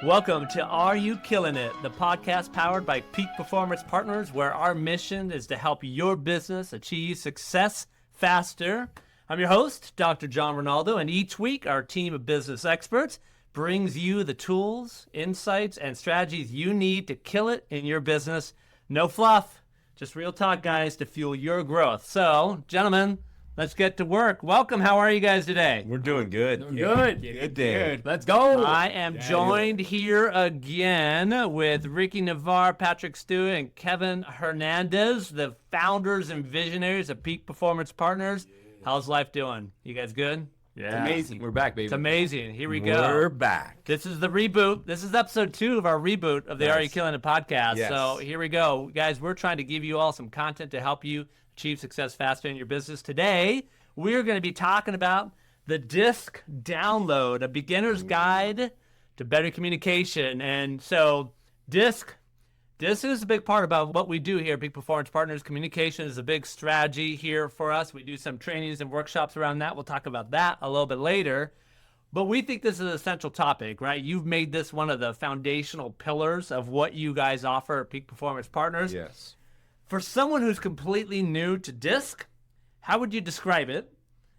Welcome to Are You Killing It, the podcast powered by Peak Performance Partners, where our mission is to help your business achieve success faster. I'm your host, Dr. John Ronaldo, and each week our team of business experts brings you the tools, insights, and strategies you need to kill it in your business. No fluff, just real talk, guys, to fuel your growth. So, gentlemen, let's get to work. Welcome. How are you guys today? We're doing good. Good. Good day. Good. Let's go. I am joined here again with Ricky Navarre, Patrick Stewart, and Kevin Hernandez, the founders and visionaries of Peak Performance Partners. How's life doing? You guys good? Yeah. Amazing. We're back, baby. It's amazing. Here we go. We're back. This is the reboot. This is episode 2 of our reboot of the Nice. Are You Killing It podcast. Yes. So here we go. Guys, we're trying to give you all some content to help you achieve success faster in your business. Today, we're going to be talking about the DISC download, a beginner's guide to better communication. And so DISC is a big part about what we do here at Peak Performance Partners. Communication is a big strategy here for us. We do some trainings and workshops around that. We'll talk about that a little bit later. But we think this is an essential topic, right? You've made this one of the foundational pillars of what you guys offer at Peak Performance Partners. Yes. For someone who's completely new to DISC, how would you describe it,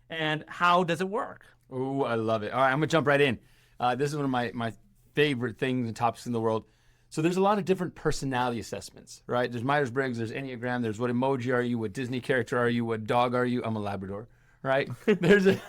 and how does it work? Oh, I love it. All right, I'm going to jump right in. This is one of my favorite things and topics in the world. So there's a lot of different personality assessments, right? There's Myers-Briggs, there's Enneagram, there's what emoji are you, what Disney character are you, what dog are you? I'm a Labrador, right? There's a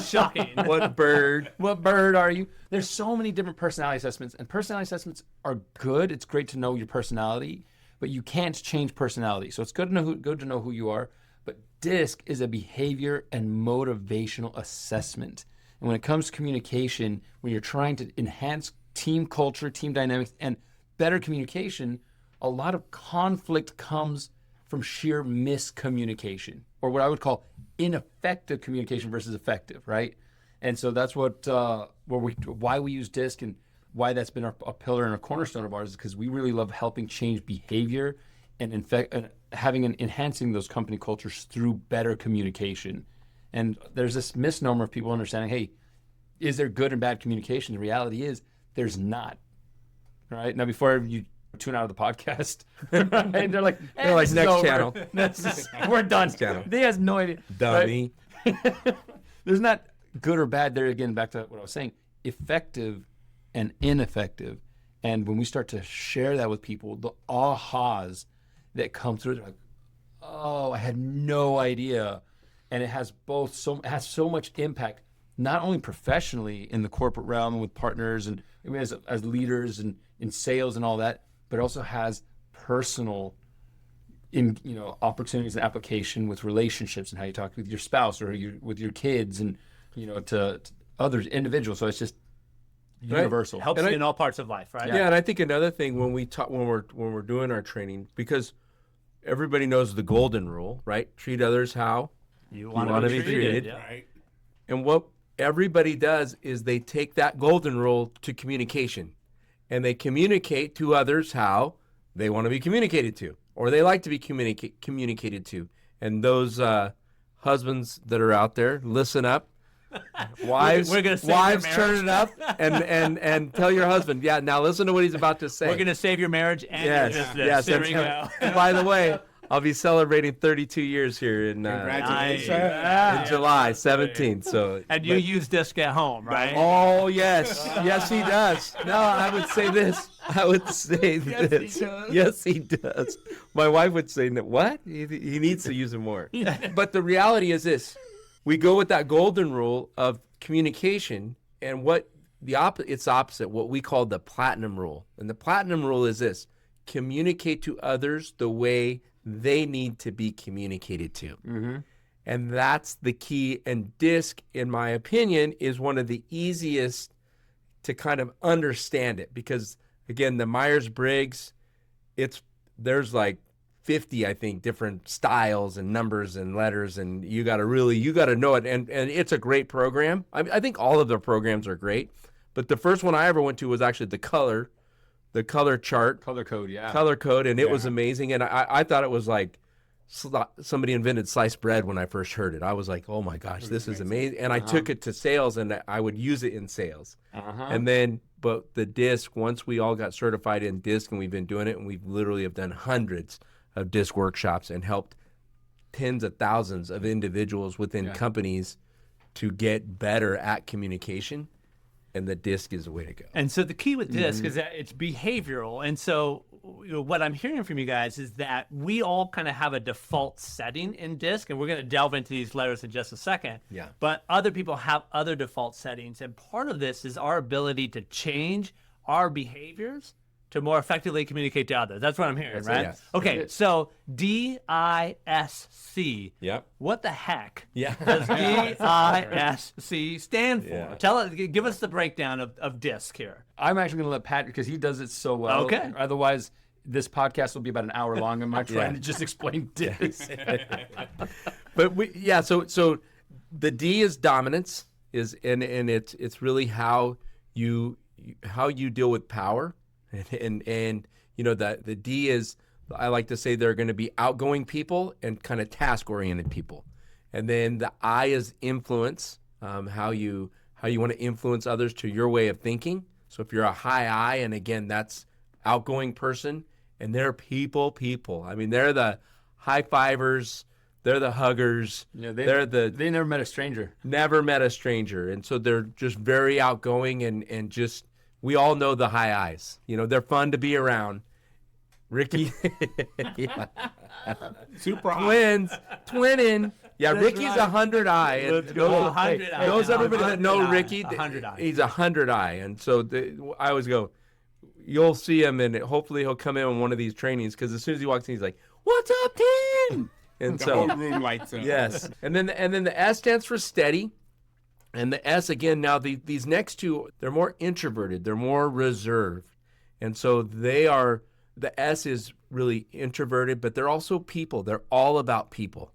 Shocking. what bird are you? There's so many different personality assessments, and personality assessments are good. It's great to know your personality, but you can't change personality. So it's good to know who you are. But DISC is a behavior and motivational assessment. And when it comes to communication, when you're trying to enhance team culture, team dynamics, and better communication, a lot of conflict comes from sheer miscommunication, or what I would call ineffective communication versus effective, right? And so that's why we use DISC and why that's been a pillar and a cornerstone of ours, is because we really love helping change behavior and enhancing those company cultures through better communication. And there's this misnomer of people understanding, hey, is there good and bad communication? The reality is there's not. Right now, before you tune out of the podcast, right? they're like next channel. We're done. Channel. They has no idea. Dummy. Right? There's not good or bad. There again, back to what I was saying, effective and ineffective. And when we start to share that with people, the ahas that come through, they're like, oh, I had no idea. And it has so much impact, not only professionally in the corporate realm and with partners and as leaders and in sales and all that, but also has personal opportunities and application with relationships and how you talk with your spouse or with your kids and to others, individuals. So it's just universal. Helps you in all parts of life, right? Yeah, and I think another thing when we're doing our training, because everybody knows the golden rule, right? Treat others how You want to be treated. Yeah. Right. And what everybody does is they take that golden rule to communication, and they communicate to others how they want to be communicated to, or they like to be communicated to. And those husbands that are out there, listen up. Wives, We're gonna save your turn it up and tell your husband, yeah, now listen to what he's about to say. We're going to save your marriage and your business. Yes. There we go. And by the way, I'll be celebrating 32 years here in Nice. July 17th. So, And you use DISC at home, right? oh yes, yes he does. No, I would say this. Yes, he does. My wife would say, what? He needs to use it more. But the reality is this: we go with that golden rule of communication, and it's opposite. What we call the platinum rule, and the platinum rule is this: communicate to others the way they need to be communicated to. Mm-hmm. And that's the key. And DISC, in my opinion, is one of the easiest to kind of understand it, because again, the Myers-Briggs, there's like 50, I think, different styles and numbers and letters, and you got to know it. And it's a great program. I think all of their programs are great, but the first one I ever went to was actually the color chart. Color code, yeah. Color code, and it was amazing. And I thought it was like somebody invented sliced bread when I first heard it. I was like, oh my gosh, this is amazing. And I took it to sales, and I would use it in sales. And then But the DISC, once we all got certified in DISC, and we've been doing it, and we've literally have done hundreds of DISC workshops and helped tens of thousands of individuals within companies to get better at communication. And the DISC is the way to go. And so the key with DISC is that it's behavioral. And so what I'm hearing from you guys is that we all kind of have a default setting in DISC, and we're going to delve into these letters in just a second. Yeah. But other people have other default settings. And part of this is our ability to change our behaviors to more effectively communicate to others. That's what I'm hearing, right? Yes. Okay, so DISC. Yep. What the heck Yeah. does DISC stand for? Yeah. Give us the breakdown of DISC here. I'm actually going to let Pat, because he does it so well. Okay. Otherwise, this podcast will be about an hour long. I'm not trying to just explain DISC. But so the D is dominance, and it's really how you deal with power, and you know that the D is, I like to say, they're going to be outgoing people and kind of task oriented people, and then the I is influence, how you want to influence others to your way of thinking. So if you're a high I, and again that's outgoing person, and they're people. I mean, they're the high fivers. They're the huggers. Yeah, They never met a stranger. never met a stranger. And so they're just very outgoing and just, we all know the high eyes. You know, they're fun to be around. Ricky, yeah. Super hot. Twinning. Yeah, That's Ricky's right. 100 eye. And Let's go. 100 eye. those everybody that know 100 eye. Ricky, 100 eye. he's 100 eye. And so I always go, you'll see him, and hopefully he'll come in on one of these trainings, because as soon as he walks in, he's like, "What's up, Tim?" And The so whole room lights up. yes, and then the S stands for steady, and the S again. Now these next two, they're more introverted, they're more reserved, and so they are. The S is really introverted, but they're also people. They're all about people.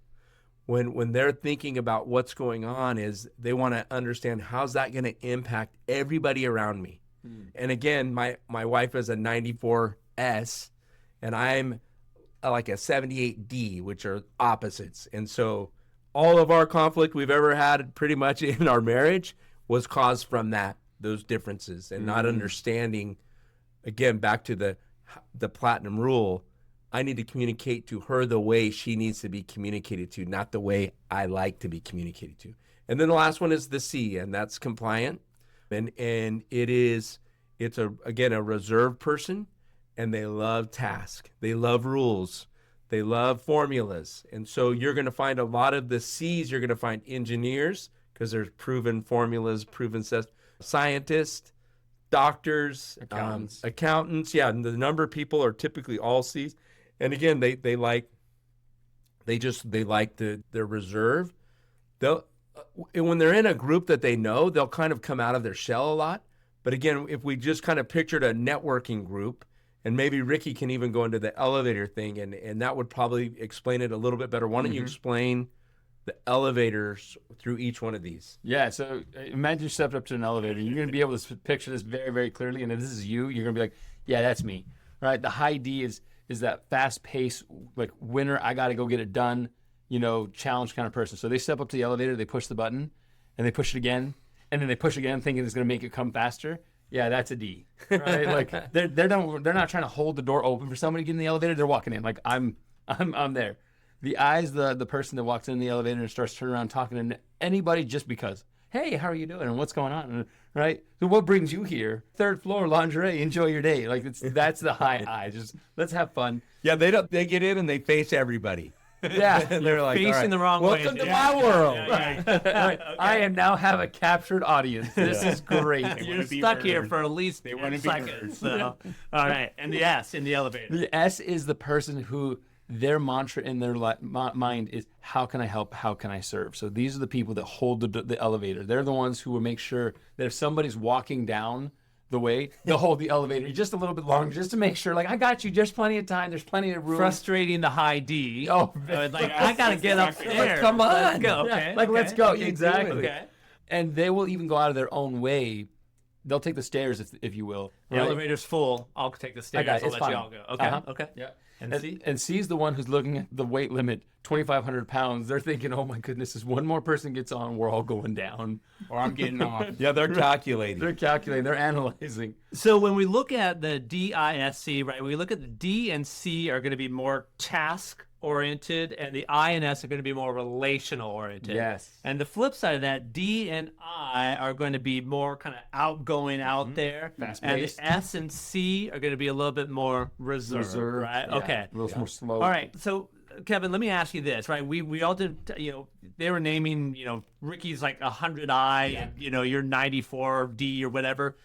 When they're thinking about what's going on, is they want to understand, how's that going to impact everybody around me. And again, my wife is a 94S, and I'm like a 78D, which are opposites. And so all of our conflict we've ever had pretty much in our marriage was caused from those differences, and not understanding, again, back to the platinum rule, I need to communicate to her the way she needs to be communicated to, not the way I like to be communicated to. And then the last one is the C, and that's compliant. And it's again a reserved person, and they love task. They love rules. They love formulas. And so you're going to find a lot of the C's, you're going to find engineers, because there's proven formulas, proven scientists, doctors, accountants. Yeah, and the number of people are typically all C's. And again, they're reserved. When they're in a group that they know, they'll kind of come out of their shell a lot. But again, if we just kind of pictured a networking group, and maybe Ricky can even go into the elevator thing, and that would probably explain it a little bit better. Why don't you explain the elevators through each one of these? Yeah, so imagine you stepped up to an elevator. You're going to be able to picture this very, very clearly. And if this is you, you're going to be like, yeah, that's me. Right? The high D is that fast pace, like winner, I got to go get it done, challenge kind of person. So they step up to the elevator, they push the button, and they push it again, and then they push again, thinking it's going to make it come faster. Yeah, that's a D. Right? Like they're not trying to hold the door open for somebody to get in the elevator. They're walking in like I'm there. The I is the person that walks in the elevator and starts turning around talking to anybody just because. Hey, how are you doing? And what's going on? Right? So what brings you here? Third floor, lingerie. Enjoy your day. Like that's the high I. Just let's have fun. Yeah, they get in and they face everybody. Yeah, They're like, Facing all right, the wrong way. welcome to my world. I now have a captured audience. This is great. You're be stuck here heard. for at least They 10 wanna be seconds. So. All right. And the S in the elevator. The S is the person who their mantra in their mind is, how can I help? How can I serve? So these are the people that hold the elevator. They're the ones who will make sure that if somebody's walking down the way, they'll hold the elevator just a little bit longer, just to make sure, like, I got you, just plenty of time. There's plenty of room. Frustrating the high D. Oh, like, I got to get upstairs. come on. Let's go. Yeah, Okay. like, let's go. Okay, Exactly. Okay. And they will even go out of their own way they'll take the stairs if you will. The elevator's full. I'll take the stairs. got it. I'll It's let fine. you all go. Okay. Uh-huh. Okay. Yeah. And C? And C's the one who's looking at the weight limit, 2,500 pounds. They're thinking, oh my goodness, if one more person gets on, we're all going down. Or I'm getting off. Yeah, they're calculating. They're calculating, they're analyzing. So when we look at the DISC, right, we look at the D and C are going to be more task oriented, and the I and S are going to be more relational oriented. Yes. And the flip side of that, D and I are going to be more kind of outgoing out there, and the Fast-paced. S and C are going to be a little bit more reserved, right? Yeah, Okay. a little more slow. All right. So Kevin, let me ask you this, right? We all did, they were naming, Ricky's like 100I, and you're 94D or whatever.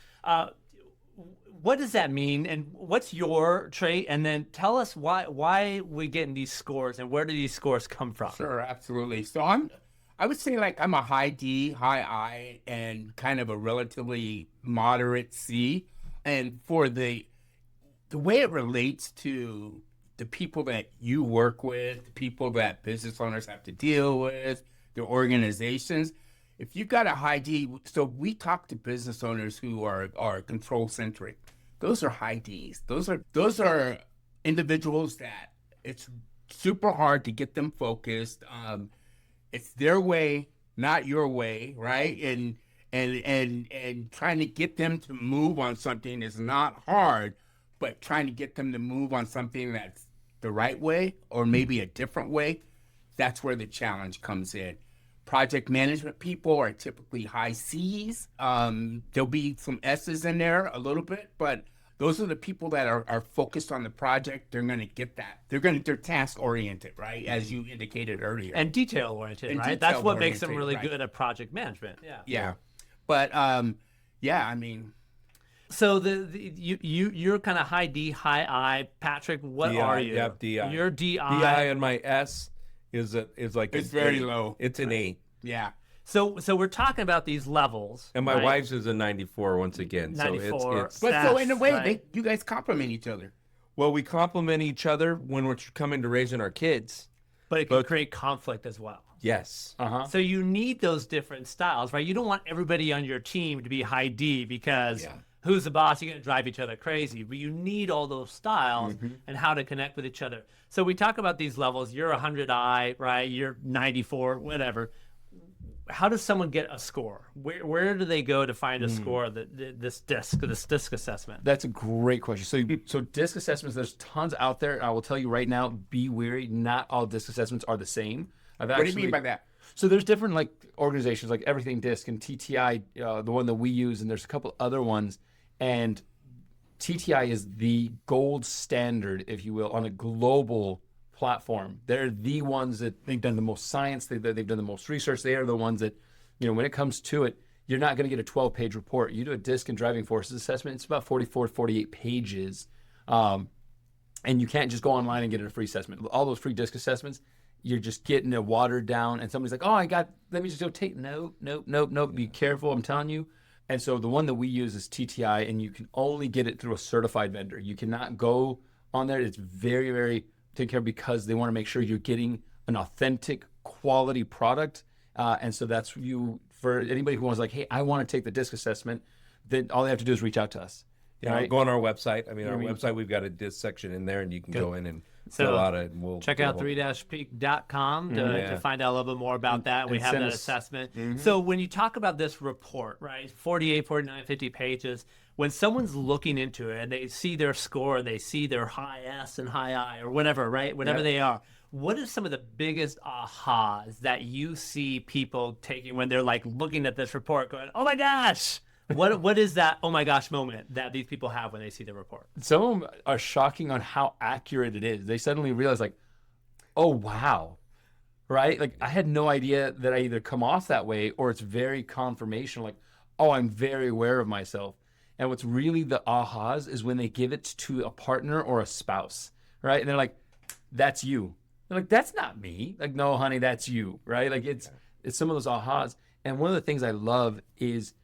What does that mean, and what's your trait? And then tell us why we getting these scores, and where do these scores come from? Sure, absolutely. So I would say like I'm a high D, high I, and kind of a relatively moderate C. And for the way it relates to the people that you work with, the people that business owners have to deal with, their organizations, if you've got a high D, so we talk to business owners who are control centric. Those are high Ds. Those are individuals that it's super hard to get them focused. It's their way, not your way, right? And trying to get them to move on something is not hard, but trying to get them to move on something that's the right way or maybe a different way, that's where the challenge comes in. Project management people are typically high Cs. There'll be some S's in there a little bit, but those are the people that are focused on the project. They're going to get that. They're task oriented, right? As you indicated earlier. And detail oriented, And right? That's what makes them detail-oriented, really right. good at project management. Yeah. Yeah. But yeah, I mean, So you're kind of high D, high I. Patrick, what DI, are you? yep, DI. You're DI. DI and my S is like It's an very 8. low. It's an 8. yeah. So we're talking about these levels. And my right? wife's is a 94 once again. 94. So it's But so in a Stats, way, right? you guys complement each other. well, we complement each other when we're coming to raising our kids. But it can create conflict as well. Yes. Uh-huh. So you need those different styles, right? You don't want everybody on your team to be high D because who's the boss? You're going to drive each other crazy. But you need all those styles and how to connect with each other. So we talk about these levels. You're 100I, right? You're 94, whatever. How does someone get a score? Where do they go to find a score? This disc assessment. That's a great question. So DISC assessments, there's tons out there. I will tell you right now, be wary. Not all DISC assessments are the same. What do you mean by that? So there's different like organizations like Everything Disc and TTI, the one that we use, and there's a couple other ones. And TTI is the gold standard, if you will, on a global platform. They're the ones that they've done the most science, they've done the most research. They are the ones that, when it comes to it, you're not going to get a 12-page report. You do a DISC and driving forces assessment, it's about 44, 48 pages. And you can't just go online and get a free assessment. All those free DISC assessments, you're just getting it watered down, and somebody's like, let me just go take, nope, be careful, I'm telling you. And so the one that we use is TTI, and you can only get it through a certified vendor. You cannot go on there. It's very, very taken care of because they want to make sure you're getting an authentic quality product. And so that's for anybody who wants like, hey, I want to take the DISC assessment, then all they have to do is reach out to us. Yeah, Right? go on our website. I mean, our website, we've got a disc section in there, and you can go in and So, fill out it. And we'll Check out 3-peak.com to find out a little bit more about that. We and have send that us- assessment. So when you talk about this report, right, 48, 49, 50 pages, when someone's looking into it and they see their score, they see their high S and high I or whatever, right, whatever they are, what are some of the biggest ahas that you see people taking when they're like looking at this report going, oh my gosh, what is that oh my gosh moment that these people have when they see the report? Some of them are shocking on how accurate it is. They suddenly realize like, oh, wow, right? Like I had no idea that I either come off that way or it's very confirmational. Like, oh, I'm very aware of myself. And what's really the ahas is when they give it to a partner or a spouse, right? And they're like, that's you. They're like, that's not me. Like, no, honey, that's you, right? Like it's some of those ahas. And one of the things I love is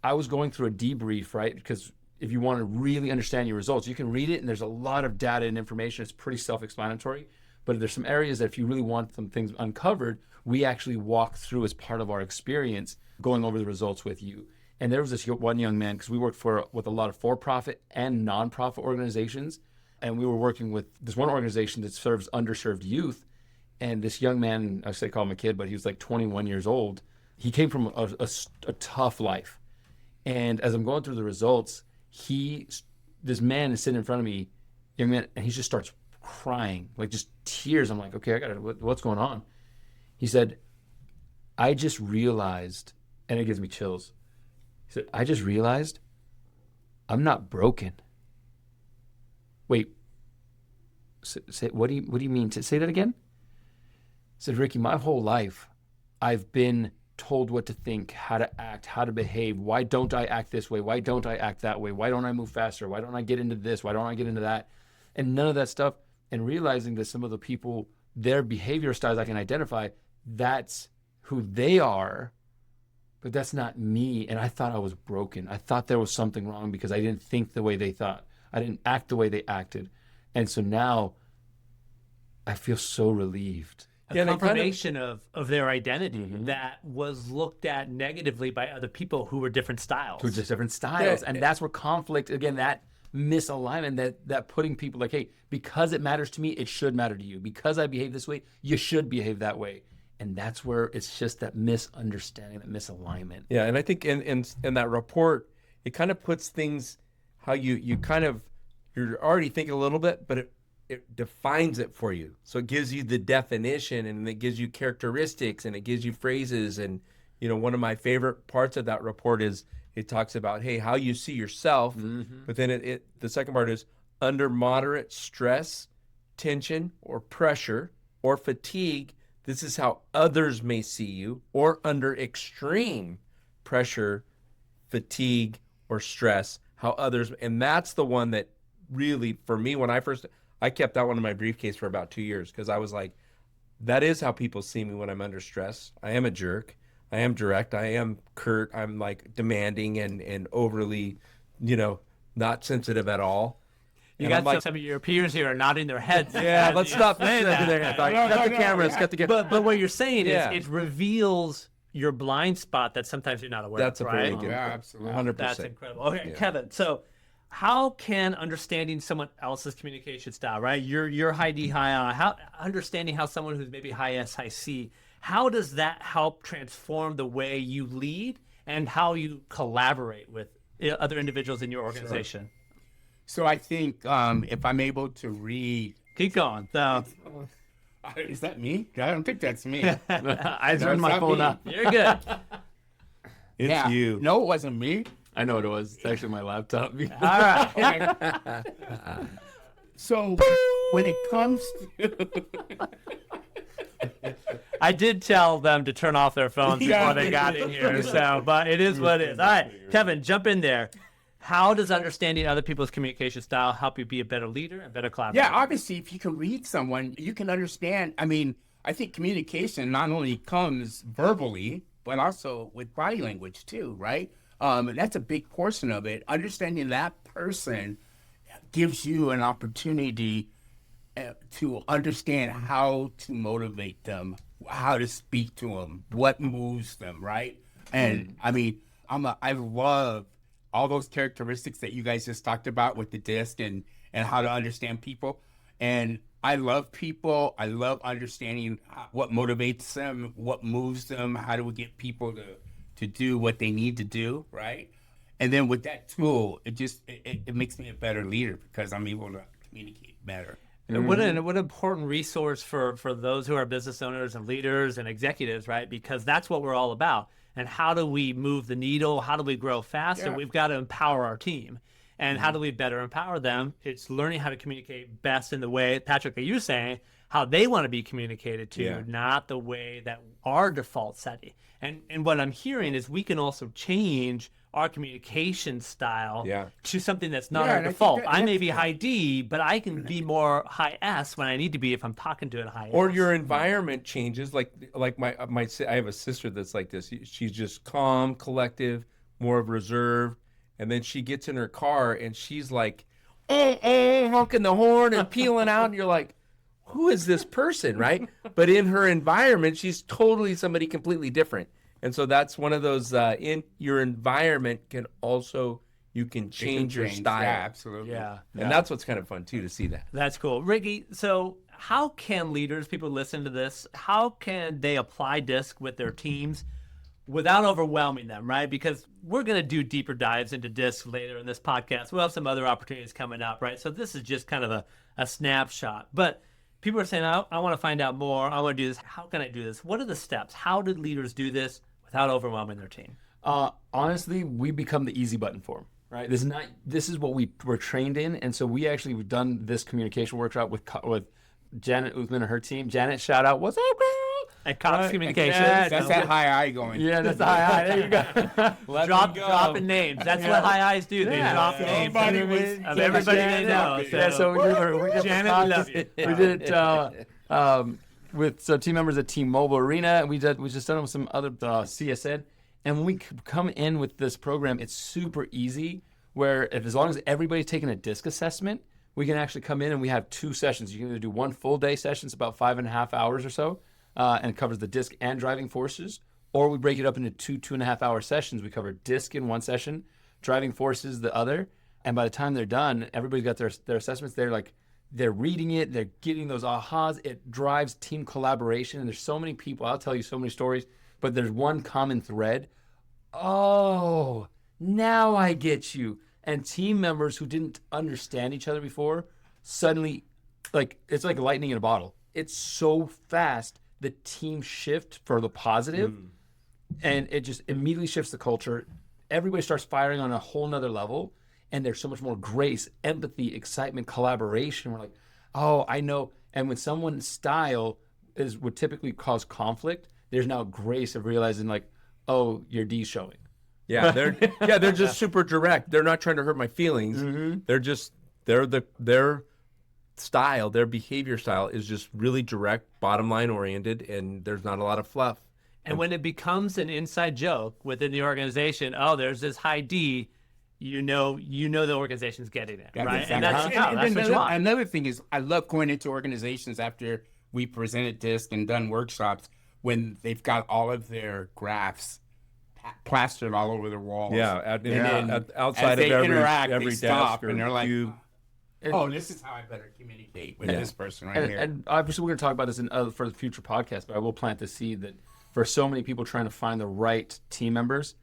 I was going through a debrief, right? Because if you want to really understand your results, you can read it and there's a lot of data and information. It's pretty self-explanatory. But there's some areas that if you really want some things uncovered, we actually walk through as part of our experience going over the results with you. And there was this one young man, because we worked with a lot of for-profit and non-profit organizations. And we were working with this one organization that serves underserved youth. And this young man, I say call him a kid, but he was like 21 years old. He came from a tough life. And as I'm going through the results, this man is sitting in front of me, young man, and he just starts crying, like just tears. I'm like, okay, what's going on? He said, I just realized, and it gives me chills. He said, I just realized I'm not broken. Wait, say, what do you mean? Say that again? He said, Ricky, my whole life, I've been told what to think, how to act, how to behave. Why don't I act this way? Why don't I act that way? Why don't I move faster? Why don't I get into this? Why don't I get into that? And none of that stuff. And realizing that some of the people, their behavior styles I can identify, that's who they are, but that's not me. And I thought I was broken. I thought there was something wrong because I didn't think the way they thought. I didn't act the way they acted. And so now I feel so relieved. A confirmation of their identity that was looked at negatively by other people who were different styles. Who are just different styles. And that's where conflict, again, that misalignment, that putting people like, hey, because it matters to me, it should matter to you. Because I behave this way, you should behave that way. And that's where it's just that misunderstanding, that misalignment. Yeah, and I think in that report, it kind of puts things how you're already thinking a little bit, but it defines it for you. So it gives you the definition, and it gives you characteristics, and it gives you phrases. And, one of my favorite parts of that report is it talks about, hey, how you see yourself. But then the second part is under moderate stress, tension, or pressure, or fatigue, this is how others may see you, or under extreme pressure, fatigue, or stress, how others, and that's the one that really, for me, when I kept that one in my briefcase for about 2 years, because I was like, that is how people see me when I'm under stress. I am a jerk. I am direct. I am curt. I'm like demanding and overly, not sensitive at all. You got some of your peers here are nodding their heads. Yeah, let's stop saying that. Cut the cameras. Cut the cameras. But what you're saying is it reveals your blind spot that sometimes you're not aware That's of, a right? very good, Yeah, absolutely. 100%. That's incredible. Okay, Kevin, so how can understanding someone else's communication style, right? You're high D, high I. How understanding how someone who's maybe high S, high C, how does that help transform the way you lead and how you collaborate with other individuals in your organization? So I think if I'm able to read, Keep going. So, is that me? I don't think that's me. I No, turned my it's not phone me. up. you're good. It's you. No, it wasn't me. I know what it was. It's actually my laptop. All right. So when it comes to I did tell them to turn off their phones before they got in here. So, but it is what it is. All right, Kevin, jump in there. How does understanding other people's communication style help you be a better leader and better collaborator? Yeah, obviously, if you can read someone, you can understand. I mean, I think communication not only comes verbally, but also with body language too, right? And that's a big portion of it. Understanding that person gives you an opportunity to understand how to motivate them, how to speak to them, what moves them, right? And I mean, I love all those characteristics that you guys just talked about with the DISC and how to understand people. And I love people. I love understanding what motivates them, what moves them, how do we get people to do what they need to do, right? And then with that tool, it makes me a better leader because I'm able to communicate better. And what an important resource for those who are business owners and leaders and executives, right? Because that's what we're all about. And how do we move the needle? How do we grow faster? Yeah. We've got to empower our team. And how do we better empower them? It's learning how to communicate best in the way, Patrick, that you're saying, how they want to be communicated to, not the way that our default setting. And what I'm hearing is we can also change our communication style to something that's not our and I think default. that- I may be high D, but I can be more high S when I need to be if I'm talking to it high Or S. your environment changes. Like my I have a sister that's like this. She's just calm, collective, more of reserved. And then she gets in her car and she's like, honking the horn and peeling out. And you're like, who is this person, right? But in her environment, she's totally somebody completely different. And so that's one of those in your environment you can change your style. Yeah, absolutely. Yeah. And that's what's kind of fun too, to see that. That's cool. Ricky, so how can leaders, people listen to this, how can they apply DISC with their teams without overwhelming them, right? Because we're going to do deeper dives into DISC later in this podcast. We'll have some other opportunities coming up, right? So this is just kind of a snapshot. But people are saying, I want to find out more. I want to do this. How can I do this? What are the steps? How do leaders do this without overwhelming their team? Honestly, we become the easy button for them, right? This is what we're trained in. And so we've done this communication workshop with Janet Uthman and her team. Janet, shout out. What's up, girl? At Cox Communications. That's that high eye going. Yeah, that's the high. There you go. Dropping names. That's what high eyes do. They drop names of everybody they know. So we did Janet, we love you. We did it with some team members at T-Mobile Arena, and we just done it with some other CSN. And when we come in with this program, it's super easy. Where as long as everybody's taking a DISC assessment, we can actually come in and we have 2 sessions. You can either do one full day session, it's about 5.5 hours or so, and it covers the DISC and driving forces, or we break it up into 2.5 hour sessions. We cover DISC in one session, driving forces the other, and by the time they're done, everybody's got their assessments. They're reading it, they're getting those ahas. It drives team collaboration, and there's so many people. I'll tell you so many stories, but there's one common thread. Oh, now I get you. And team members who didn't understand each other before, suddenly, it's like lightning in a bottle. It's so fast, the team shift for the positive, and it just immediately shifts the culture. Everybody starts firing on a whole nother level, and there's so much more grace, empathy, excitement, collaboration. We're like, oh, I know. And when someone's style would typically cause conflict, there's now grace of realizing oh, your D's showing. Yeah, they're just super direct. They're not trying to hurt my feelings. Mm-hmm. Their style, their behavior style is just really direct, bottom line oriented, and there's not a lot of fluff. And when it becomes an inside joke within the organization, oh, there's this high D, you know the organization's getting it, right? Exactly. And that's what you want. Another thing is, I love going into organizations after we presented DISC and done workshops when they've got all of their graphs plastered all over the walls. Yeah, outside of every desk, and they're like, cube. "Oh, this is how I better communicate with this person right here." And obviously, we're going to talk about this for the future podcast, but I will plant the seed that for so many people trying to find the right team members,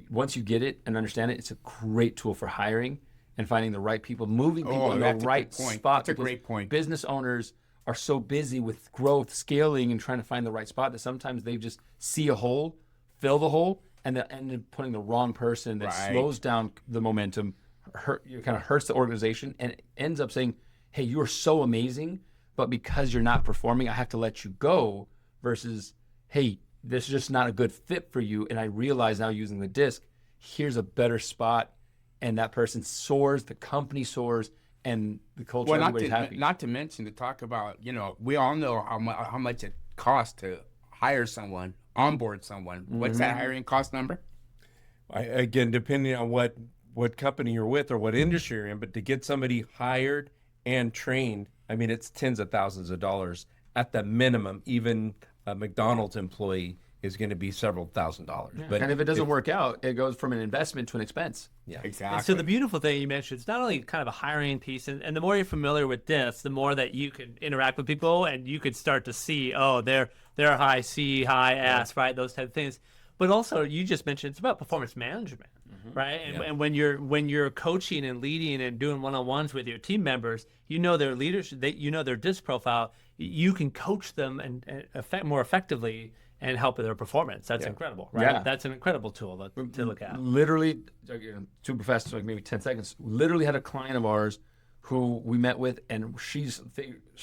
once you get it and understand it, it's a great tool for hiring and finding the right people, moving people in the right spot. That's a great point. Business owners are so busy with growth, scaling, and trying to find the right spot that sometimes they just see a hole, fill the hole, and then end up putting the wrong person that slows down the momentum, kind of hurts the organization, and ends up saying, hey, you're so amazing, but because you're not performing, I have to let you go, versus, hey, this is just not a good fit for you, and I realize now using the DISC, here's a better spot, and that person soars, the company soars, and the culture, everybody's happy. Not to mention to talk about, we all know how much it costs to hire someone, onboard someone. What's that hiring cost number? Again, depending on what company you're with or what industry you're in, but to get somebody hired and trained, I mean, it's tens of thousands of dollars at the minimum. Even a McDonald's employee is going to be several $1,000s. Yeah. But and if it doesn't work out, it goes from an investment to an expense. Yeah, exactly. And so the beautiful thing you mentioned, it's not only kind of a hiring piece, and the more you're familiar with this, the more that you can interact with people, and you could start to see, oh, they're high C, high S, right? Those type of things. But also, you just mentioned it's about performance management, right? And when you're coaching and leading and doing one-on-ones with your team members, you know their leadership, you know their DISC profile. You can coach them and more effectively and help with their performance. That's incredible, right? Yeah. That's an incredible tool to look at. Literally, super fast, like maybe 10 seconds, literally had a client of ours who we met with, and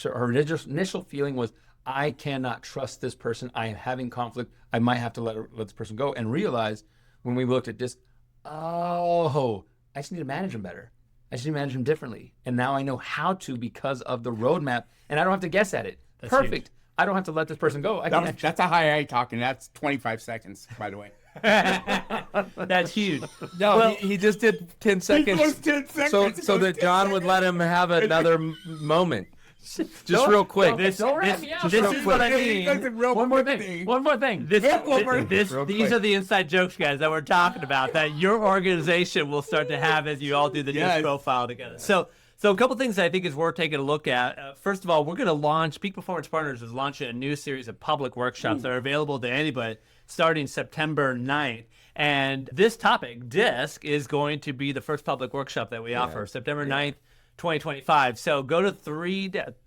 her initial feeling was, I cannot trust this person. I am having conflict. I might have to let this person go. And realize when we looked at this, I just need to manage them better. I just need to manage them differently. And now I know how to because of the roadmap, and I don't have to guess at it. That's Perfect. huge. I don't have to let this person go. That's a high eye talking. That's 25 seconds, by the way. That's huge. No, Well, he just did 10 seconds. He goes 10 seconds. So that John would let him have another moment. Just real quick. This Don't wrap me up. this Real is quick. what I That's a mean. real One more quick thing. One more thing. These Real are quick. the inside jokes, guys, that we're talking about that your organization will start to have as you all do the Yes. DISC profile together. So a couple things I think is worth taking a look at. First of all, we're going to launch, Peak Performance Partners is launching a new series of public workshops that are available to anybody starting September 9th. And this topic, DISC, is going to be the first public workshop that we offer, September 9th. 2025. So go to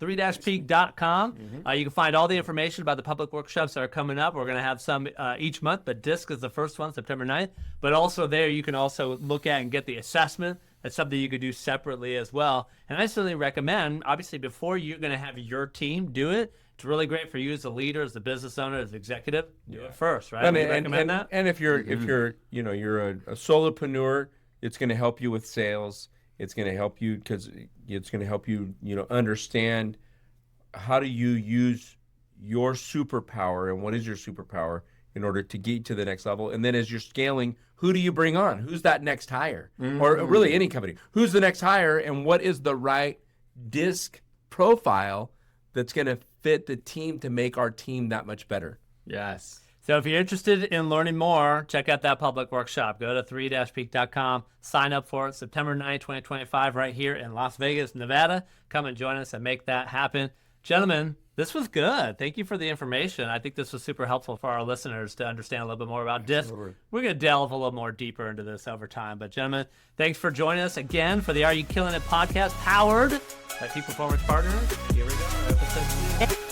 3-peak.com. You can find all the information about the public workshops that are coming up. We're going to have some each month, but DISC is the first one, September 9th. But also there, you can also look at and get the assessment. That's something you could do separately as well. And I certainly recommend, obviously, before you're going to have your team do it, it's really great for you as a leader, as a business owner, as executive. Do it first, right? And, We and, recommend and, that. and if you're you're a solopreneur, it's going to help you with sales. It's going to help you because it's going to help you understand how do you use your superpower and what is your superpower in order to get to the next level. And then as you're scaling, who do you bring on? Who's that next hire? Or really any company. Who's the next hire and what is the right DISC profile that's going to fit the team to make our team that much better? Yes. So if you're interested in learning more, check out that public workshop. Go to 3-peak.com, sign up for it, September 9, 2025, right here in Las Vegas, Nevada. Come and join us and make that happen. Gentlemen, this was good. Thank you for the information. I think this was super helpful for our listeners to understand a little bit more about DISC. We're going to delve a little more deeper into this over time. But gentlemen, thanks for joining us again for the Are You Killing It podcast, powered by Peak Performance Partners. Here we go, episode 2.